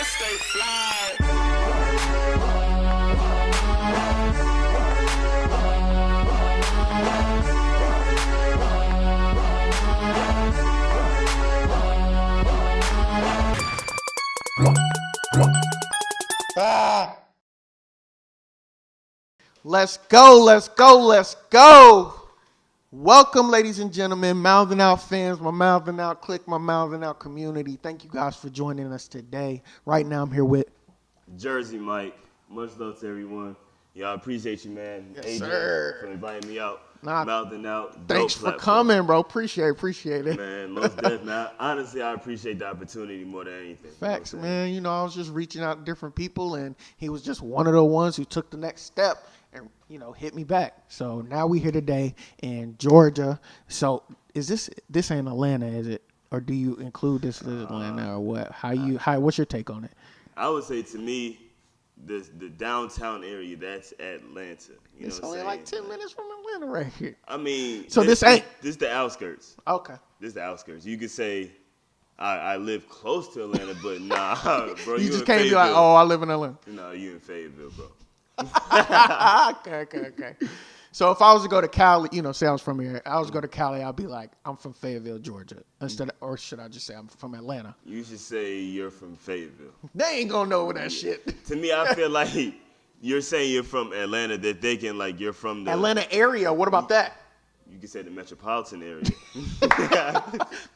stay fly. Let's go, let's go, let's go. Welcome, ladies and gentlemen, Mouthin Out fans, my Mouthin Out clique, my Mouthin Out community. Thank you guys for joining us today. Right now, I'm here with Jersey Mike. Much love to everyone. Yeah, I appreciate you, man. Yes, Adrian, sir. for inviting me out. Nah, Mouthin Out. Thanks dope for platform. coming, bro. Appreciate it. Man, most definitely. Man, honestly, I appreciate the opportunity more than anything. Facts, You know what I'm man. You know, I was just reaching out to different people, and he was just one of the ones who took the next step and, you know, hit me back. So now we here today in Georgia. So is this ain't Atlanta, is it? Or do you include this as Atlanta or what? What's your take on it? I would say to me, the downtown area, that's Atlanta. You It's know what only I'm like 10 minutes from Atlanta right here. I mean, So this ain't- This the outskirts. Okay. This is the outskirts. You could say I live close to Atlanta, but nah, bro. You just in can't be like, Fayetteville. oh, I live in Atlanta. No, you in Fayetteville, bro. Okay. So if I was to go to Cali, you know, say I was from here, I was to go to Cali, I'd be like, I'm from Fayetteville, Georgia. Or should I just say I'm from Atlanta? You should say you're from Fayetteville. They ain't gonna know that shit. To me, I feel like you're saying you're from Atlanta, that they can, like, you're from the Atlanta area, what about that? You can say the metropolitan area.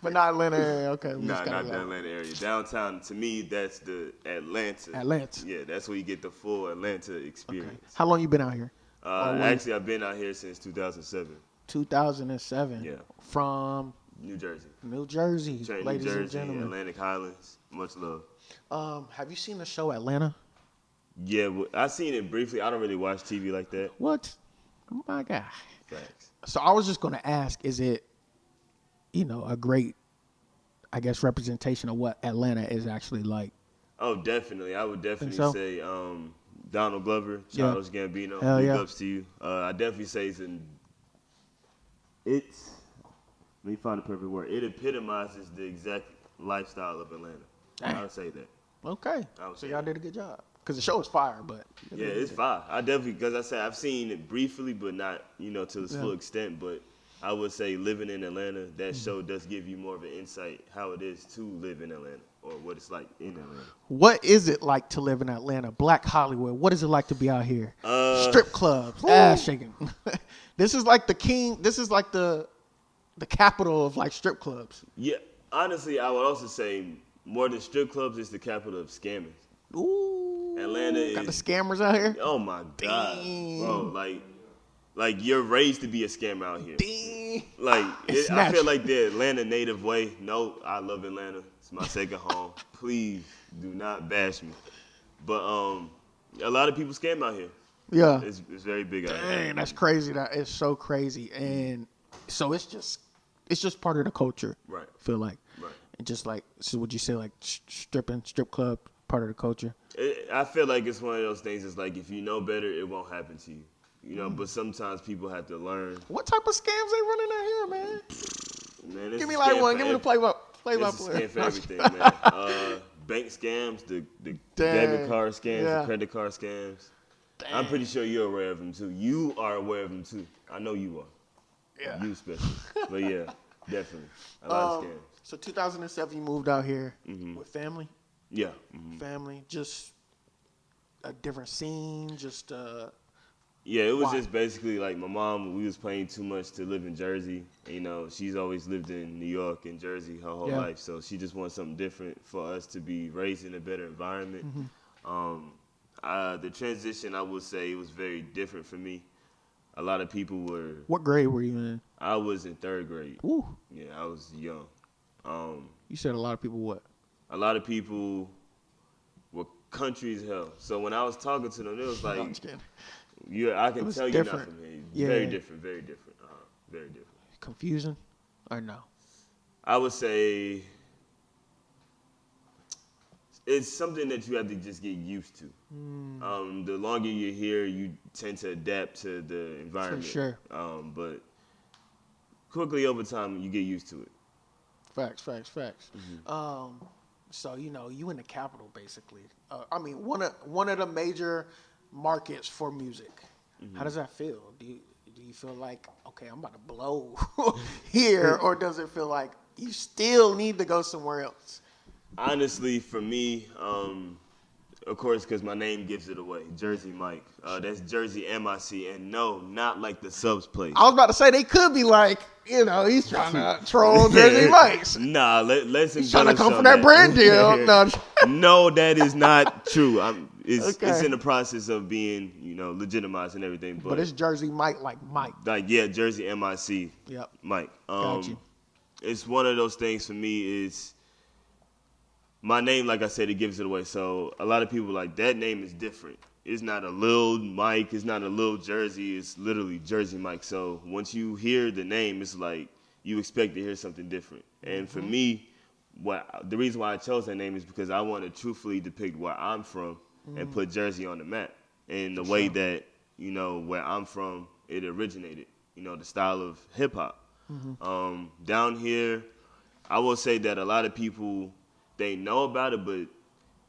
But not Atlanta area, okay. Nah, not the Atlanta area. Downtown, to me, that's the Atlanta. Atlanta. Yeah, that's where you get the full Atlanta experience. Okay. How long you been out here? Actually, I've been out here since 2007. 2007. Yeah. From New Jersey. New Jersey, Trenton, ladies New Jersey, and gentlemen. Atlantic Highlands. Much love. Have you seen the show Atlanta? Yeah, I seen it briefly. I don't really watch TV like that. What? Oh my God. Facts. So I was just going to ask, is it, you know, a great, I guess, representation of what Atlanta is actually like? Oh, definitely. I would definitely so? say Donald Glover, Charles Gambino. Hell Big yeah. ups to you. I definitely say it's let me find the perfect word. It epitomizes the exact lifestyle of Atlanta. I would say that. Okay. I would So say y'all that. did a good job. Because the show is fire, but. Yeah, it's fire. I definitely, because I said I've seen it briefly, but not, you know, to its full extent. But I would say living in Atlanta, that show does give you more of an insight how it is to live in Atlanta or what it's like in Atlanta. What is it like to live in Atlanta? Black Hollywood. What is it like to be out here? Strip clubs, ass shaking. This is like the king. This is like the capital of like strip clubs. Yeah, honestly, I would also say more than strip clubs, it's the capital of scammers. Ooh. Atlanta got the is. scammers out here. Oh my God, Dang. bro! Like you're raised to be a scammer out here. Dang. Like It's I feel natural. like the Atlanta native way. No, I love Atlanta. It's my second home. Please do not bash me. But a lot of people scam out here. Yeah. It's very big out here. Dang, that's crazy. That is so crazy. And so it's just part of the culture. Right. I feel like. Right. And just like, so would you say like strip club, part of the culture? I feel like it's one of those things. It's like if you know better, it won't happen to you. You know, but sometimes people have to learn. What type of scams they running out here, man? Man, it's Give me a like scam one. for Give me the play by It's a play. scam for everything, man. Bank scams, the debit Dang. card scams, Yeah. the credit card scams. I'm pretty sure you're aware of them too. You are aware of them too. I know you are. Yeah. You especially. But yeah, definitely. A lot of scams. So 2007, you moved out here with family. Yeah. Family, just a different scene, just Yeah, it was Why? just basically like my mom, we was paying too much to live in Jersey. You know, she's always lived in New York and Jersey her whole Yeah. life. So she just wanted something different for us to be raised in a better environment. The transition, I would say, it was very different for me. A lot of people were, What grade were you in? I was in third grade. Ooh, Yeah, I was young. you said a lot of people what? A lot of people were country as hell. So when I was talking to them, it was No, I'm like, just kidding. I can was tell you're not different. from here. Yeah. Very different, very different. Very different. Confusing, or no? I would say it's something that you have to just get used to. The longer you're here, you tend to adapt to the environment. For sure. But quickly over time, you get used to it. Facts. So you in the capital basically. I mean, one of the major markets for music. How does that feel? Do you feel like, okay, I'm about to blow here, or does it feel like you still need to go somewhere else? Honestly, for me, of course, because my name gives it away, Jersey Mike. That's Jersey MIC, and no, not like the subs place. I was about to say they could be like, he's trying to troll Jersey Mike's. Nah, let's He's trying to come from that brand deal. No. No, that is not true. It's Okay. in the process of being, legitimized and everything. But it's Jersey Mike, like Mike. Jersey MIC. Yep. Mike. Got you. It's one of those things for me is my name, like I said, it gives it away. So a lot of people like that name is different. It's not a Lil Mike. It's not a Lil Jersey. It's literally Jersey Mike. So once you hear the name, it's like you expect to hear something different. And for me, the reason why I chose that name is because I want to truthfully depict where I'm from and put Jersey on the map in the way that, where I'm from, it originated, the style of hip hop. Down here, I will say that a lot of people, they know about it, but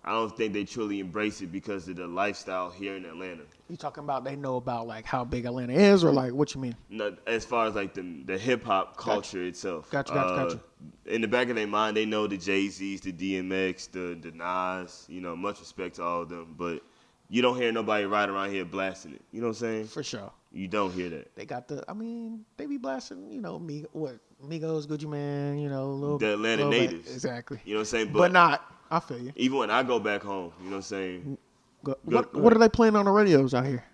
I don't think they truly embrace it because of the lifestyle here in Atlanta. You talking about they know about like how big Atlanta is, or like what you mean? No, as far as like the hip hop culture itself. Gotcha. In the back of their mind, they know the Jay-Z's, the DMX, the Nas. Much respect to all of them, but you don't hear nobody right around here blasting it. You know what I'm saying? For sure. You don't hear that. They got they be blasting, Migos, Gucci Man, little The Atlanta natives. Exactly. You know what I'm saying? But not. I feel you. Even when I go back home, you know what I'm saying? What are they playing on the radios out here?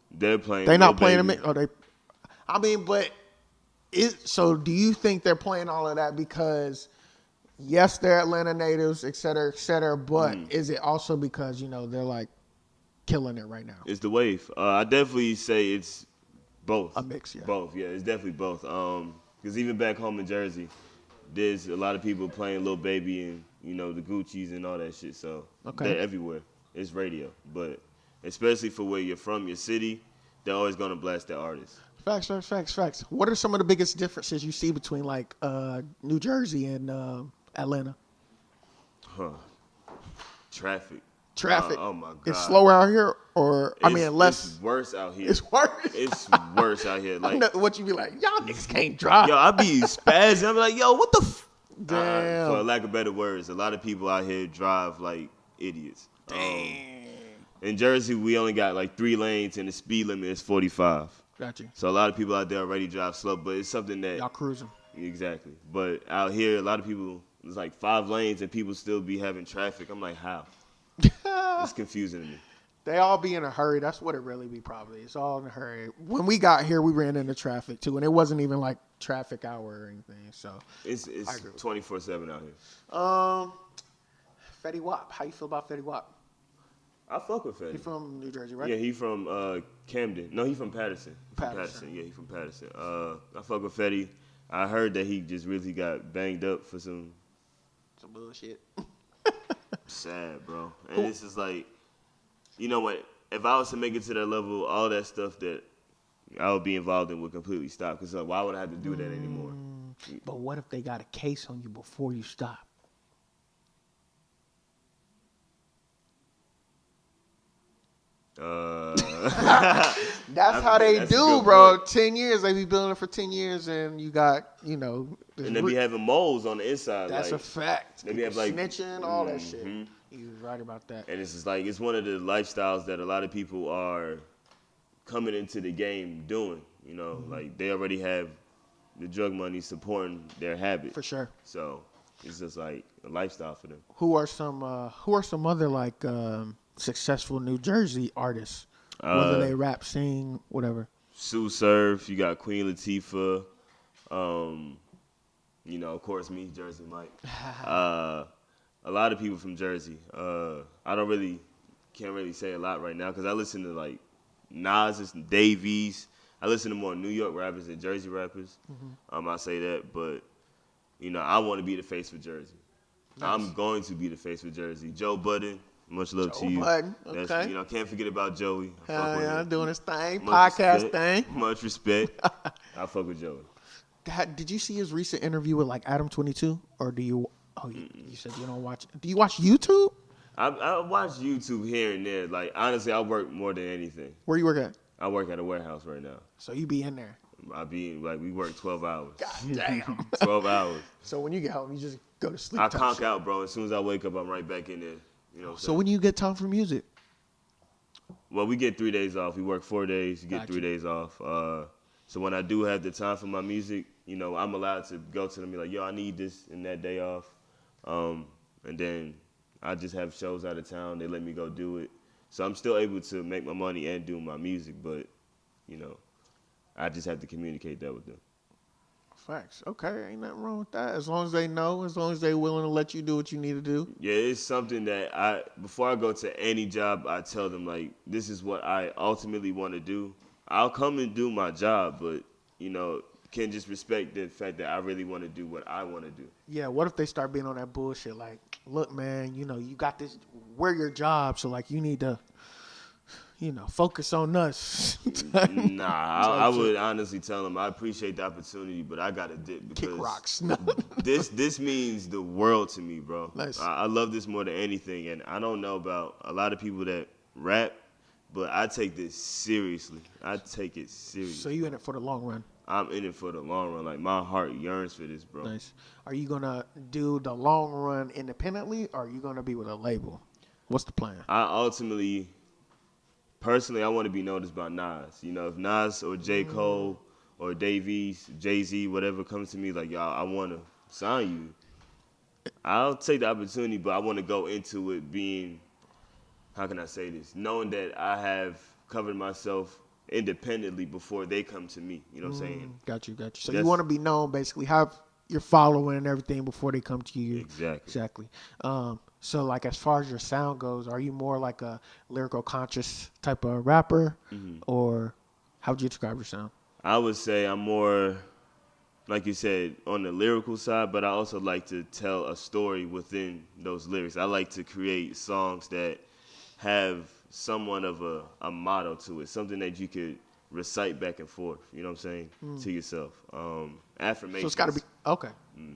They're playing. They not playing them. them. Are they? I mean, but so do you think they're playing all of that because yes, they're Atlanta natives, et cetera, but is it also because they're like killing it right now? It's the wave. I definitely say it's both. A mix, yeah. Both, yeah. It's definitely both. Because even back home in Jersey, there's a lot of people playing Lil Baby and the Gucci's and all that shit. So they're everywhere. It's radio, but especially for where you're from, your city, they're always gonna blast their artists. Facts. What are some of the biggest differences you see between like New Jersey and Atlanta? Traffic. Oh my God. It's slower out here, or less. It's worse out here. It's worse. It's worse out here. I Like know what you be like, y'all niggas can't drive. yo, I be spazzing. I'm like, yo, what the? Damn. For lack of better words, a lot of people out here drive like idiots. In Jersey, we only got like 3 lanes, and the speed limit is 45. Got you. So a lot of people out there already drive slow, but it's something that Y'all cruising. exactly. But out here, a lot of people, it's like 5 lanes, and people still be having traffic. I'm like, how? It's confusing to me. They all be in a hurry. That's what it really be probably. It's all in a hurry. When we got here, we ran into traffic too, and it wasn't even like traffic hour or anything. So It's 24/7 out here. Fetty Wap. How you feel about Fetty Wap? I fuck with Fetty. He from New Jersey, right? Yeah, he from Camden. No, he from Patterson. Patterson. Yeah, he from Patterson. I fuck with Fetty. I heard that he just really got banged up for some bullshit. sad, bro. And it's just like, you know what? If I was to make it to that level, all that stuff that I would be involved in would completely stop. Because why would I have to do that anymore? But what if they got a case on you before you stop? That's how they do, bro. Point. 10 years. They be building it for 10 years, and you got, and they be having moles on the inside. That's like, a fact. They be have like snitching, all that shit. You're right about that. And it's just like, it's one of the lifestyles that a lot of people are coming into the game doing. Like they already have the drug money supporting their habit. For sure. So it's just like a lifestyle for them. Who are some other like successful New Jersey artists? Whether they rap, sing, whatever. Sue Surf, you got Queen Latifah, of course me, Jersey Mike. A lot of people from Jersey. I can't really say a lot right now because I listen to like Nas and Davies. I listen to more New York rappers than Jersey rappers. I say that, but I want to be the face for Jersey. Nice. I'm going to be the face for Jersey. Joe Budden. Much love to you. Budden. Okay. Can't forget about Joey. Yeah, doing his thing, podcast thing. Much respect. I fuck with Joey. Did you see his recent interview with like Adam 22, or do you Oh, you said you don't watch. Do you watch YouTube? I watch YouTube here and there. Like, honestly, I work more than anything. Where you work at? I work at a warehouse right now. So you be in there. We work 12 hours. God damn. 12 hours. So when you get home, you just go to sleep. I conk out, bro. As soon as I wake up, I'm right back in there. You know. So when do you get time for music? Well, we get 3 days off. We work 4 days. You get 3 days off. So when I do have the time for my music, you know, I'm allowed to go to them and be like, yo, I need this and that day off. And then I just have shows out of town. They let me go do it. So I'm still able to make my money and do my music, but, you know, I just have to communicate that with them. Facts. Okay, ain't nothing wrong with that. As long as they know, as long as they're willing to let you do what you need to do. Yeah, it's something that before I go to any job, I tell them, like, this is what I ultimately want to do. I'll come and do my job, but, you know, can just respect the fact that I really want to do what I want to do. Yeah, what if they start being on that bullshit? Like, look, man, you know, you got this, we're your job, so, like, you need to, you know, focus on us. Nah, I would honestly tell them I appreciate the opportunity, but I got to dip because kick rocks. this means the world to me, bro. Nice. I love this more than anything, and I don't know about a lot of people that rap, but I take this seriously. I take it seriously. So you in it for the long run? I'm in it for the long run. Like, my heart yearns for this, bro. Nice. Are you going to do the long run independently, or are you going to be with a label? What's the plan? Personally, I want to be noticed by Nas. You know, if Nas or J. Cole or Dave East, Jay-Z, whatever comes to me, like, y'all, I want to sign you, I'll take the opportunity, but I want to go into it being, how can I say this, knowing that I have covered myself independently before they come to me. You know what I'm saying? Got you. So you want to be known, basically, have your following and everything before they come to you. Exactly. So, like, as far as your sound goes, are you more like a lyrical conscious type of rapper, or how would you describe your sound? I would say I'm more, like you said, on the lyrical side, but I also like to tell a story within those lyrics. I like to create songs that have somewhat of a motto to it, something that you could recite back and forth, you know what I'm saying, to yourself. Affirmations. So it's got to be, okay.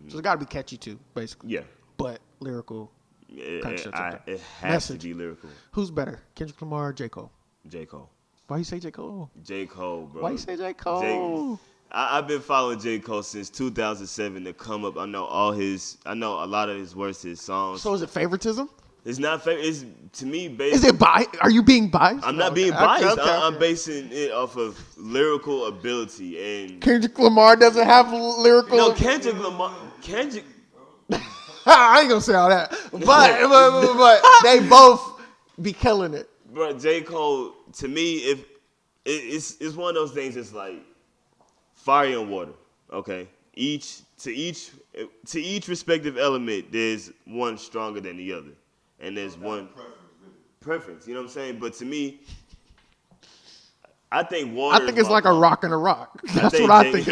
So it's got to be catchy too, basically. Yeah. But lyrical. It has Message. to be lyrical. Who's better, Kendrick Lamar or J. Cole? J. Cole. Why you say J. Cole? J. Cole, bro. Why you say J. Cole? I've been following J. Cole since 2007 to come up. I know a lot of his words, his songs. So is it favoritism? It's not favorite. It's, to me, based. Is it biased? Are you being biased? I'm not being biased. I'm basing it off of lyrical ability. And Kendrick Lamar doesn't have lyrical. No, Kendrick Lamar. I ain't gonna say all that, but they both be killing it. But J. Cole, to me, if it's one of those things. It's like fire and water. Okay, to each respective element, there's one stronger than the other, and there's one preference. You know what I'm saying? But to me, I think water. I think it's like a rock and a rock. That's what I think.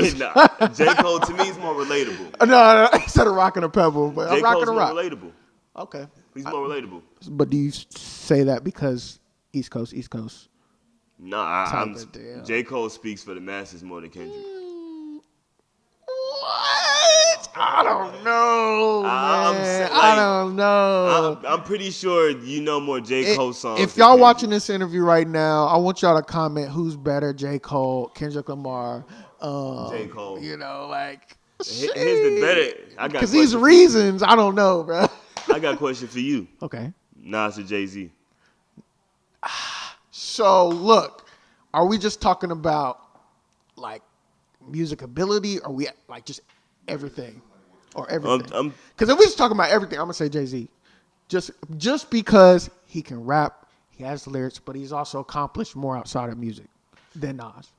J. Cole to me is more relatable. No, instead of rock and a pebble, but J. a rock Cole's and a rock. more relatable. Okay, he's more relatable. But do you say that because East Coast? No, J. Cole speaks for the masses more than Kendrick. What? I don't know, man. I don't know. I'm pretty sure you know more J. Cole songs. If y'all watching this interview right now, I want y'all to comment who's better, J. Cole, Kendrick Lamar, J. Cole. You know, like here's the better. Because these reasons, I don't know, bro. I got a question for you. Okay. Nas or Jay-Z? So look, are we just talking about like music ability, or we like just everything, or everything? Because if we're just talking about everything, I'm gonna say Jay-Z. Just because he can rap, he has lyrics, but he's also accomplished more outside of music than Nas.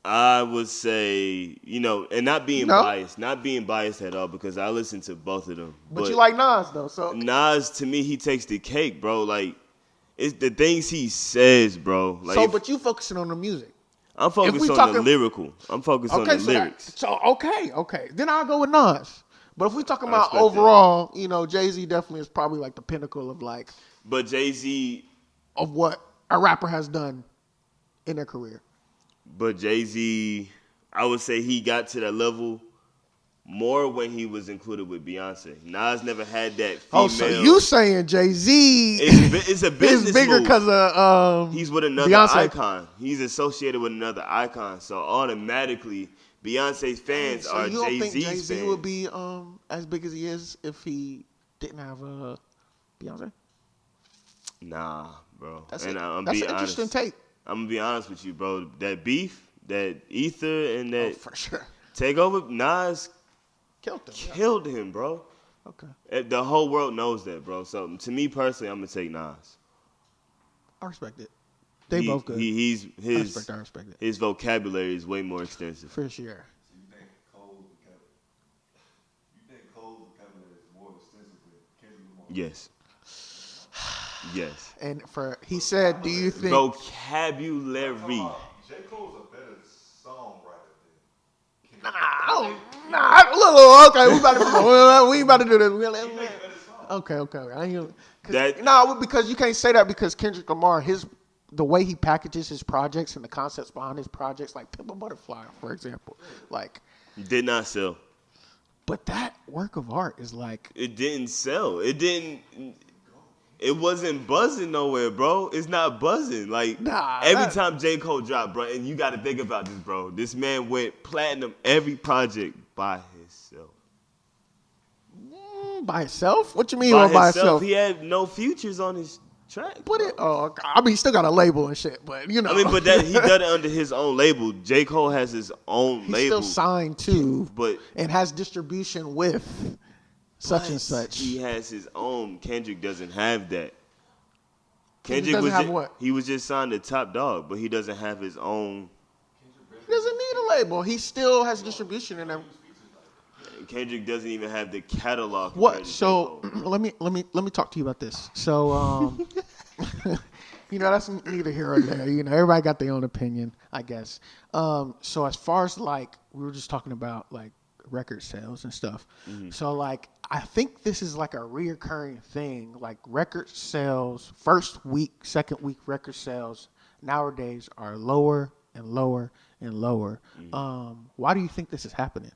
I would say, and not being biased at all, because I listen to both of them. But you like Nas though, so Nas, to me, he takes the cake, bro. Like, it's the things he says, bro. Like, but you focusing on the music. I'm focused on the lyrical. I'm focused on the lyrics. Okay. Then I'll go with Nas. But if we're talking about overall, Jay-Z definitely is probably like the pinnacle of like. But Jay-Z. Of what a rapper has done in their career. But Jay-Z, I would say he got to that level more when he was included with Beyonce. Nas never had that female. Oh, so you saying Jay-Z it's a business is bigger because of he's with another Beyonce. icon. He's associated with another icon. So automatically, Beyonce's fans so are you don't Jay-Z's think Jay-Z fans. would be as big as he is if he didn't have Beyonce? Nah, bro. That's and an be interesting honest. take. I'm gonna be honest with you, bro. That beef, that ether, and that For sure. takeover, Nas Killed him, bro. Okay. The whole world knows that, bro. So to me personally, I'm gonna take Nas. I respect it. They both good. His I respect it. His vocabulary is way more extensive. For sure. So you think Cole's vocabulary is more extensive than Kendrick Lamar? Yes. Yes. And he said, do you think Vocabulary. J. Cole's a better songwriter than Okay, we about to do this. Okay. I ain't because you can't say that because Kendrick Lamar, the way he packages his projects and the concepts behind his projects, like Pimp a Butterfly, for example, like Did not sell. But that work of art is like It didn't sell. It wasn't buzzing nowhere, bro. It's not buzzing. Like every time J. Cole dropped, bro, and you got to think about this, bro. This man went platinum every project by himself. By himself? What you mean by himself? He had no features on his track. He still got a label and shit, but you know. But he done it under his own label. J. Cole has his own label. He's still signed to, but and has distribution with such and such. He has his own. Kendrick doesn't have that. Kendrick doesn't have what? He was just signed to Top Dog, but he doesn't have his own. He doesn't need a label. He still has distribution and everything. Kendrick doesn't even have the catalog. What? So let me talk to you about this. So that's neither here or there. Everybody got their own opinion, I guess. So as far as like we were just talking about like record sales and stuff. Mm-hmm. So like I think this is like a reoccurring thing. Like record sales, first week, second week record sales nowadays are lower and lower and lower. Mm-hmm. Why do you think this is happening?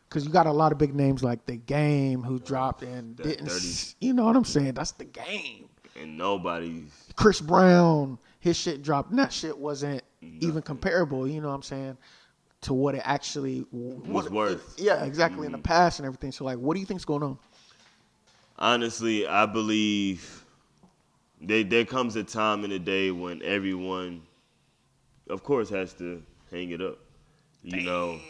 Because you got a lot of big names like The Game who dropped and didn't. 30. You know what I'm saying? That's The Game. And nobody's. Chris Brown, his shit dropped, and that shit wasn't even comparable. You know what I'm saying? To what it actually was worth. Yeah, exactly. In the past and everything. So, like, what do you think's going on? Honestly, I believe there comes a time in the day when everyone, of course, has to hang it up. You know.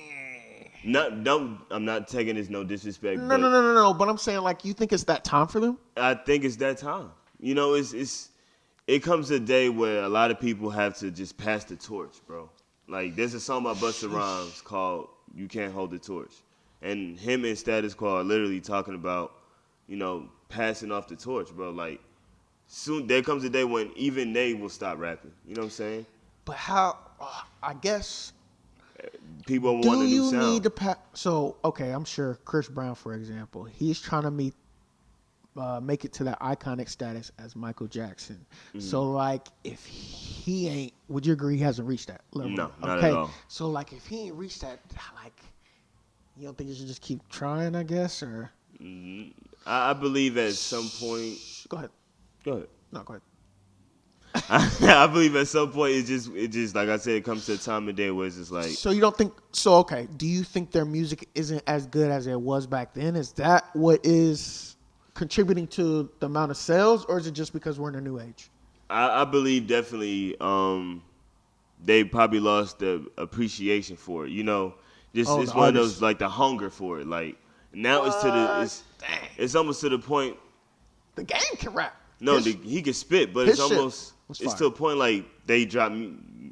I'm not taking this no disrespect. No. But I'm saying, like, you think it's that time for them? I think it's that time. It comes a day where a lot of people have to just pass the torch, bro. Like, there's a song by Busta Rhymes called "You Can't Hold the Torch," and him and Status Quo are literally talking about, passing off the torch, bro. Like, soon there comes a day when even they will stop rapping. You know what I'm saying? But how? I guess. People want a new sound. Do you need to pass? So, okay, I'm sure Chris Brown, for example, he's trying to make it to that iconic status as Michael Jackson. Mm-hmm. So, like, if he ain't, would you agree he hasn't reached that level? No, not at all. So, like, if he ain't reached that, like, you don't think you should just keep trying, I guess, or? Mm-hmm. I believe at some point. Go ahead. No, go ahead. I believe at some point it just like I said, it comes to a time of day where it's just like. So you don't think so? Okay. Do you think their music isn't as good as it was back then? Is that what is contributing to the amount of sales, or is it just because we're in a new age? I believe definitely they probably lost the appreciation for it. It's one of those like the hunger for it. Like now it's almost to the point. The Game can rap. No, he can spit, but it's almost to a point like they drop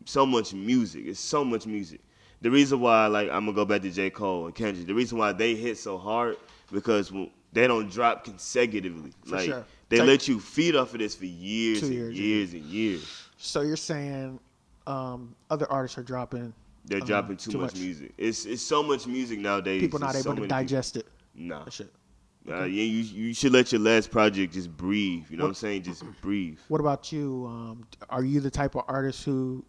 so much music. It's so much music. The reason why, like, I'm gonna go back to J. Cole and Kendrick. The reason why they hit so hard because they don't drop consecutively. They let you feed off of this for years and years. So you're saying other artists are dropping? They're dropping too much music. It's so much music nowadays. People not able to digest it. Nah. That shit. You should let your last project just breathe. You know what I'm saying? Just breathe. What about you? Are you the type of artist who,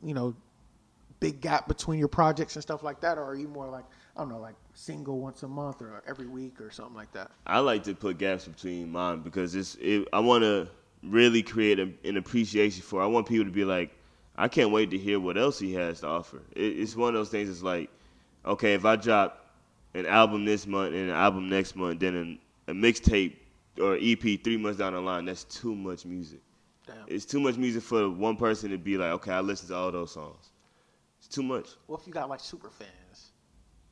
big gap between your projects and stuff like that? Or are you more like, I don't know, like single once a month or every week or something like that? I like to put gaps between mine because I want to really create an appreciation for. I want people to be like, I can't wait to hear what else he has to offer. It's one of those things. It's like, okay, if I drop an album this month and an album next month, then a mixtape or EP 3 months down the line, that's too much music. Damn. It's too much music for one person to be like, okay, I listen to all those songs. It's too much. What if you got like super fans?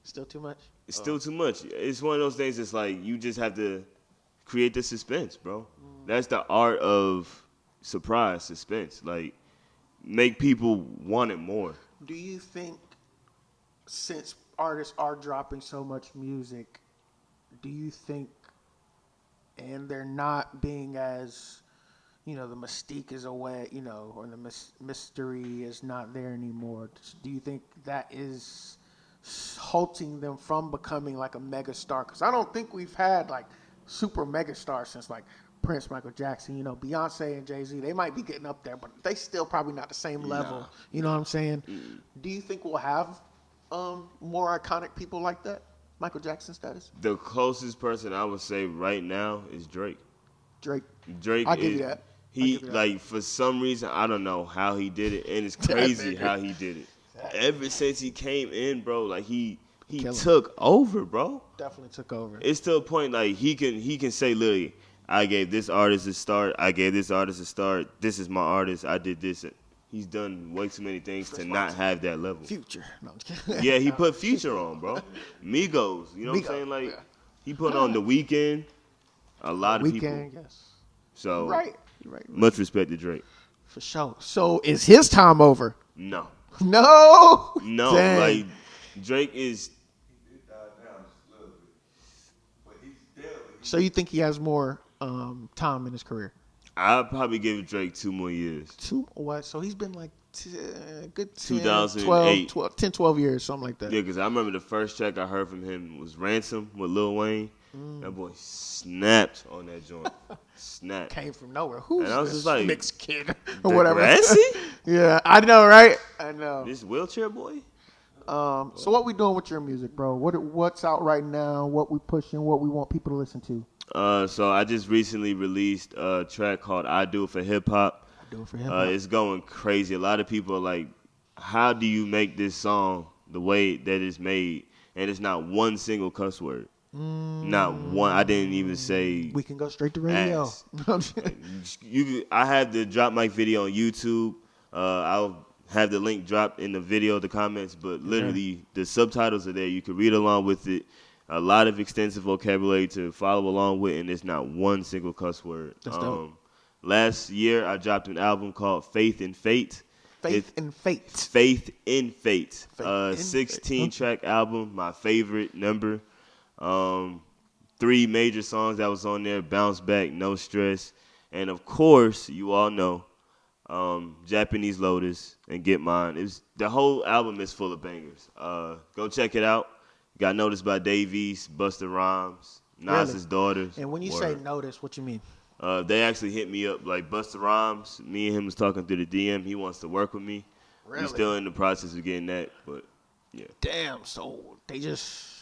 Still too much? It's still too much. It's one of those things that's like you just have to create the suspense, bro. That's the art of suspense. Like, make people want it more. Do you think, since artists are dropping so much music, do you think, and they're not being as, the mystique is away, or the mystery is not there anymore, do you think that is halting them from becoming like a mega star? Because I don't think we've had like super mega stars since like Prince, Michael Jackson, Beyonce and Jay-Z. They might be getting up there, but they still probably not the same level. Nah. You know what I'm saying? Do you think we'll have more iconic people like that? Michael Jackson status? The closest person I would say right now is Drake. Drake. Drake I'll give you that. He, like, for some reason, I don't know how he did it, and it's crazy how he did it. Ever since he came in, bro, like, he took over, bro. Definitely took over. It's to a point, like, he can say, literally, I gave this artist a start, I gave this artist a start, this is my artist, I did this. He's done way too many things to not have that level. Future. No, I'm just kidding. Yeah, he put Future on, bro. Migos, you know what I'm saying? Like, yeah. he put on The Weeknd, a lot of people. Weekend, yes. So, Right. You're right. much respect to Drake. For sure. So is his time over? No. No. No, Dang. like, Drake is, He died down just a little bit. But he's dead. So you think he has more time in his career? I'd probably give Drake 2 more years. What? So he's been like good 10, 2008. 12 years, something like that. Yeah, because I remember the first track I heard from him was Ransom with Lil Wayne. That boy snapped on that joint. Snapped. Came from nowhere. Who's And I was this just like, mixed kid or whatever? Degrassi? Yeah, I know, right? I know. This wheelchair boy? So what we doing with your music, bro? What's out right now? What we pushing? What we want people to listen to? So I just recently released a track called I Do It For Hip Hop. I do it for him. It's going crazy. A lot of people are like, how do you make this song the way that it's made? And it's not one single cuss word. Not one. I didn't even say. We can go straight to radio. I have the drop mic video on YouTube. I'll have the link dropped in the video, the comments. But literally, the subtitles are there. You can read along with it. A lot of extensive vocabulary to follow along with, and it's not one single cuss word. That's dope. Last year, I dropped an album called Faith in Fate. Faith in Fate. Faith in Fate. Faith in 16-track album, my favorite number. 3 major songs that was on there: Bounce Back, No Stress, and of course, you all know, Japanese Lotus and Get Mine. The whole album is full of bangers. Go check it out. Got noticed by Davies, Busta Rhymes, Nas's daughters. And when you say notice, what you mean? They actually hit me up. Like, Busta Rhymes, me and him was talking through the DM. He wants to work with me. Really? We're still in the process of getting that, but yeah. Damn. So they just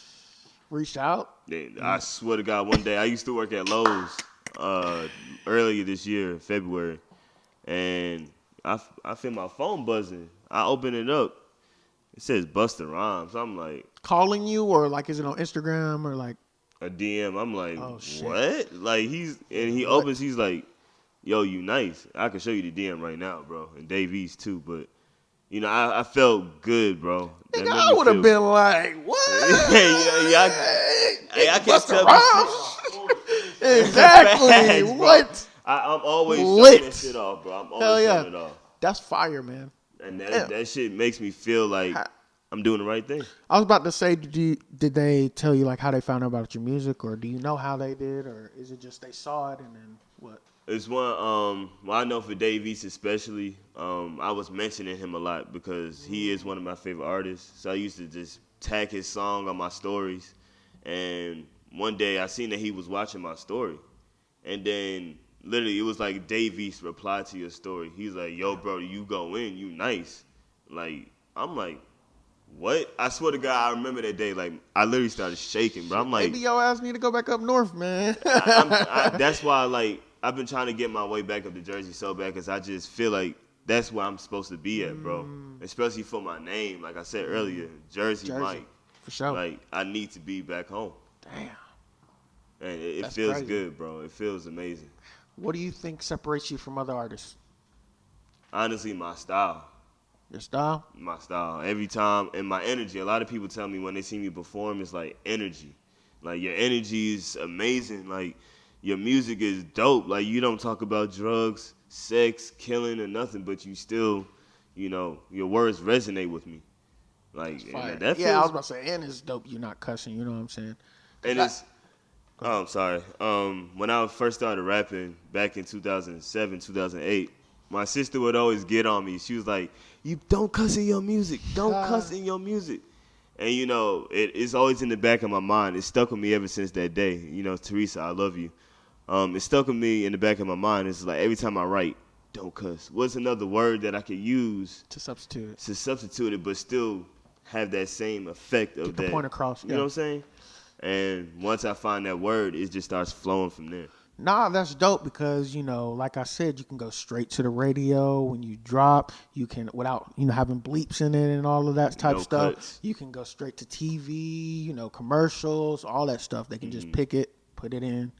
reached out? I swear to God, one day I used to work at Lowe's earlier this year, February, and I feel my phone buzzing. I open it up. It says Busta Rhymes. I'm like, calling you, or like, is it on Instagram or like a DM? I'm like, oh, shit. What? Like, he opens. He's like, yo, you nice. I can show you the DM right now, bro. And Dave East too, but I felt good, bro. Nigga, I would have been like, what? I can't tell you. Exactly. Facts, what? I'm always Lit. showing that shit off, bro. I'm Hell always yeah. showing it off. That's fire, man. And that shit makes me feel like I'm doing the right thing. I was about to say, did they tell you like how they found out about your music, or do you know how they did, or is it just they saw it and then what? It's one. Well, I know for Dave East especially, I was mentioning him a lot because he is one of my favorite artists. So I used to just tag his song on my stories, and one day I seen that he was watching my story, and then literally it was like Dave East replied to your story. He's like, "Yo, bro, you go in, you nice." Like, I'm like, what? I swear to God, I remember that day. Like, I literally started shaking, bro. I'm like, maybe your ass need to go back up north, man. that's why, like, I've been trying to get my way back up to Jersey so bad because I just feel like that's where I'm supposed to be at, bro. Especially for my name. Like I said earlier, Jersey Mike. For sure. Like, I need to be back home. Damn. And it That's feels crazy. good, bro. It feels amazing. What do you think separates you from other artists? Honestly, my style. Your style? My style. Every time, and my energy. A lot of people tell me when they see me perform, it's like energy. Like, your energy is amazing. Like, your music is dope. Like, you don't talk about drugs, sex, killing, or nothing, but you still, you know, your words resonate with me. Like, and that feels, I was about to say, and it's dope you're not cussing, you know what I'm saying? And it's, oh, I'm sorry. When I first started rapping back in 2007, 2008, my sister would always get on me. She was like, "You don't cuss in your music. Don't cuss in your music." And, you know, it's always in the back of my mind. It's stuck with me ever since that day. You know, Teresa, I love you. It stuck with me in the back of my mind. It's like every time I write, don't cuss. What's another word that I could use To substitute it. to substitute it but still have that same effect of Get that? the point across. You know what I'm saying? And once I find that word, it just starts flowing from there. Nah, that's dope because, you know, like I said, you can go straight to the radio when you drop. You can, without, you know, having bleeps in it and all of that type No stuff. cuts. You can go straight to TV, you know, commercials, all that stuff. They can just pick it, put it in,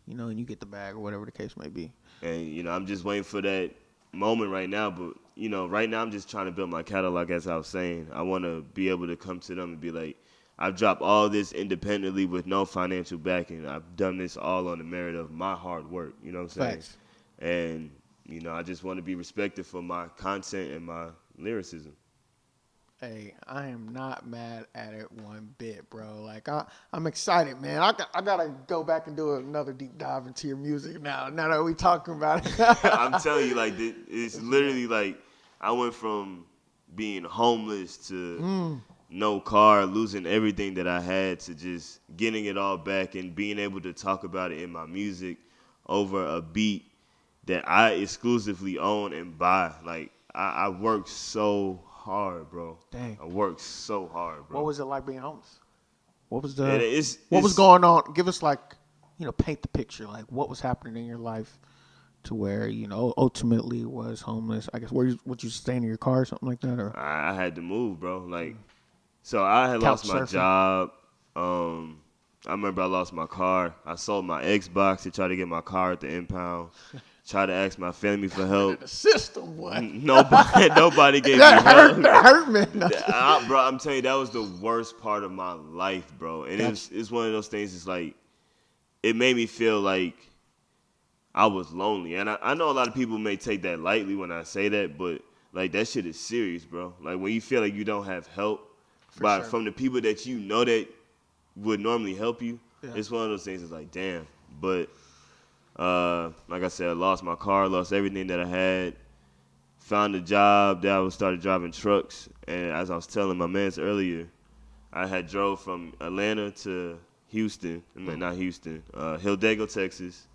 you know, and you get the bag or whatever the case may be. And, you know, I'm just waiting for that moment right now. But, you know, right now I'm just trying to build my catalog, as I was saying. I want to be able to come to them and be like, I've dropped all this independently with no financial backing. I've done this all on the merit of my hard work. You know what I'm saying? Facts. And, you know, I just want to be respected for my content and my lyricism. Hey, I am not mad at it one bit, bro. Like, I'm excited, man. I gotta go back and do another deep dive into your music now that we talking about it. I'm telling you, like, it's literally like I went from being homeless to no car, losing everything that I had, to just getting it all back and being able to talk about it in my music over a beat that I exclusively own and buy. Like, I worked so hard, bro. Dang. I worked so hard, bro. What was it like being homeless? What was It's was going on? Give us, like, you know, paint the picture. Like, what was happening in your life to where, you know, ultimately was homeless? I guess what you staying in your car or something like that, or I had to move, bro. Like, so I had lost my surfing. job. I remember I lost my car. I sold my Xbox to try to get my car at the impound. Tried to ask my family for help. the system? What? Nobody gave me That help. hurt, man. Bro, I'm telling you, that was the worst part of my life, bro. And it's one of those things. It's like, it made me feel like I was lonely. And I know a lot of people may take that lightly when I say that, but, like, that shit is serious, bro. Like, when you feel like you don't have help Sure. from the people that you know that would normally help you, Yeah. it's one of those things. It's like, damn. But like I said, I lost my car, lost everything that I had. Found a job that I started driving trucks, and as I was telling my mans earlier, I had drove from Atlanta to Houston. I mean, not Houston, Hidalgo, Texas,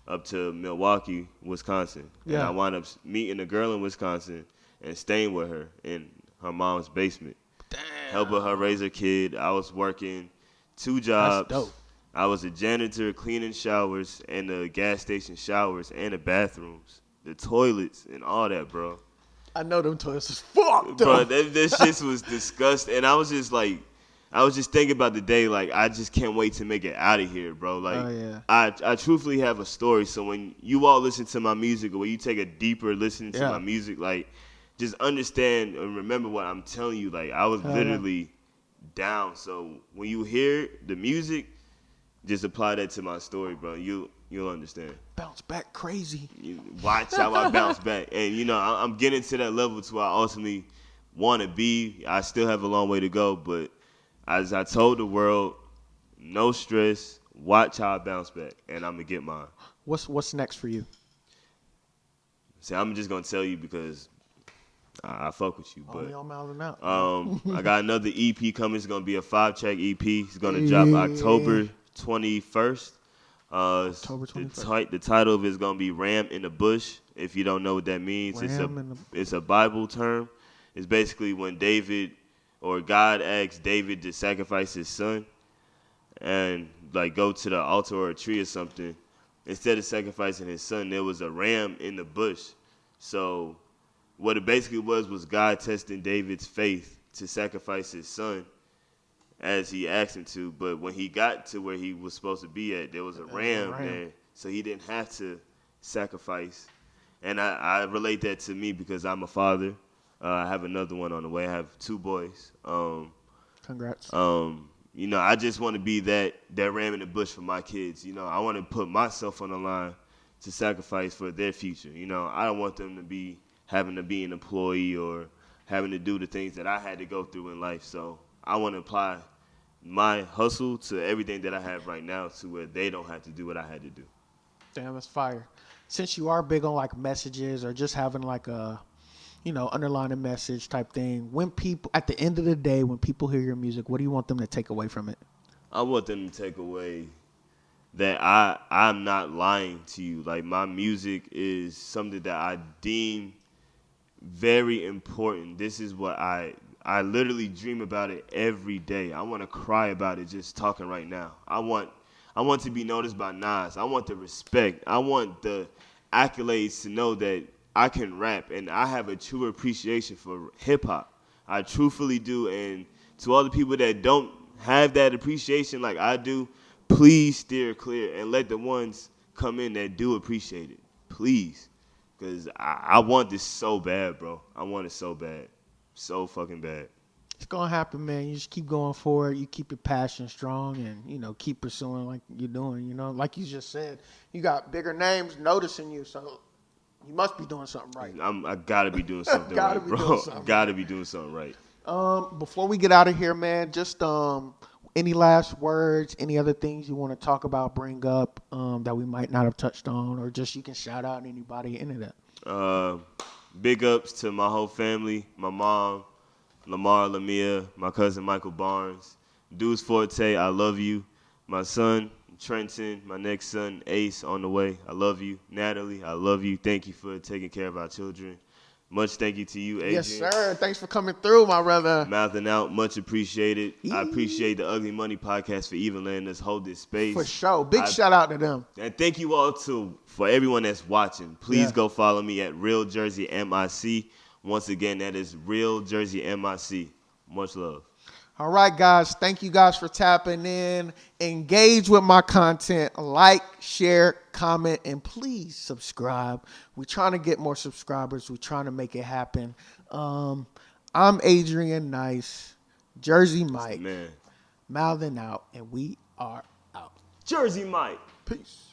up to Milwaukee, Wisconsin. And Yeah. I wound up meeting a girl in Wisconsin and staying with her in her mom's basement. Damn. Helping her raise her kid. I was working 2 jobs. That's dope. I was a janitor cleaning showers and the gas station showers and the bathrooms, the toilets and all that, bro. I know them toilets is fucked Bro, up. that shit was disgusting. And I was just thinking about the day, like, I just can't wait to make it out of here, bro. Like, Oh, yeah. I truthfully have a story. So when you all listen to my music, or when you take a deeper listen to Yeah. my music, like, just understand and remember what I'm telling you. Like, I was literally down. So when you hear the music, just apply that to my story, bro. You'll understand. Bounce back crazy. You watch how I bounce back. And, you know, I'm getting to that level to where I ultimately want to be. I still have a long way to go, but as I told the world, no stress. Watch how I bounce back, and I'm going to get mine. What's next for you? See, I'm just going to tell you because I fuck with you. Only But on Mouthin out. I got another EP coming. It's going to be a 5-track EP. It's going to drop October 21st. October 21st. The title of it is going to be Ram in the Bush. If you don't know what that means, it's a Bible term. It's basically when David or God asked David to sacrifice his son and like go to the altar or a tree or something, instead of sacrificing his son, there was a ram in the bush. So what it basically was God testing David's faith to sacrifice his son as he asked him to. But when he got to where he was supposed to be at, there was a ram there, so he didn't have to sacrifice. And I relate that to me because I'm a father. I have another one on the way. I have 2 boys. Congrats. I just want to be that ram in the bush for my kids. I want to put myself on the line to sacrifice for their future. I don't want them to be having to be an employee or having to do the things that I had to go through in life. So I want to apply my hustle to everything that I have right now to where they don't have to do what I had to do. Damn, that's fire. Since you are big on like messages or just having like a, underlining message type thing, when people, at the end of the day, when people hear your music, what do you want them to take away from it? I want them to take away that I'm not lying to you. Like, my music is something that I deem very important. This is what I literally dream about it every day. I want to cry about it just talking right now. I want to be noticed by Nas. I want the respect. I want the accolades to know that I can rap, and I have a true appreciation for hip-hop. I truthfully do, and to all the people that don't have that appreciation like I do, please steer clear and let the ones come in that do appreciate it. Please. Because I want this so bad, bro. I want it so bad. So fucking bad. It's going to happen, man. You just keep going forward. You keep your passion strong and, keep pursuing like you're doing. Like you just said, you got bigger names noticing you, so you must be doing something right. I got to be doing something right, bro. Got to be doing something right. Before we get out of here, man, just any last words, any other things you want to talk about, bring up that we might not have touched on, or just you can shout out anybody, any of that. Big ups to my whole family, my mom, Lamar, Lamia, my cousin Michael Barnes, Deuce Forte, I love you. My son, Trenton, my next son, Ace, on the way. I love you. Natalie, I love you. Thank you for taking care of our children. Much thank you to you, Adrian. Yes, sir. Thanks for coming through, my brother. Mouthin out. Much appreciated. I appreciate the Ugly Money Podcast for even letting us hold this space. For sure. Big shout out to them. And thank you all, for everyone that's watching. Please go follow me at Real Jersey MIC. Once again, that is Real Jersey MIC. Much love. All right, guys. Thank you guys for tapping in. Engage with my content. Like, share, comment, and please subscribe. We're trying to get more subscribers. We're trying to make it happen. I'm Adrian Nyce, Jersey Mike, Mouthin out, and we are out. Jersey Mike. Peace.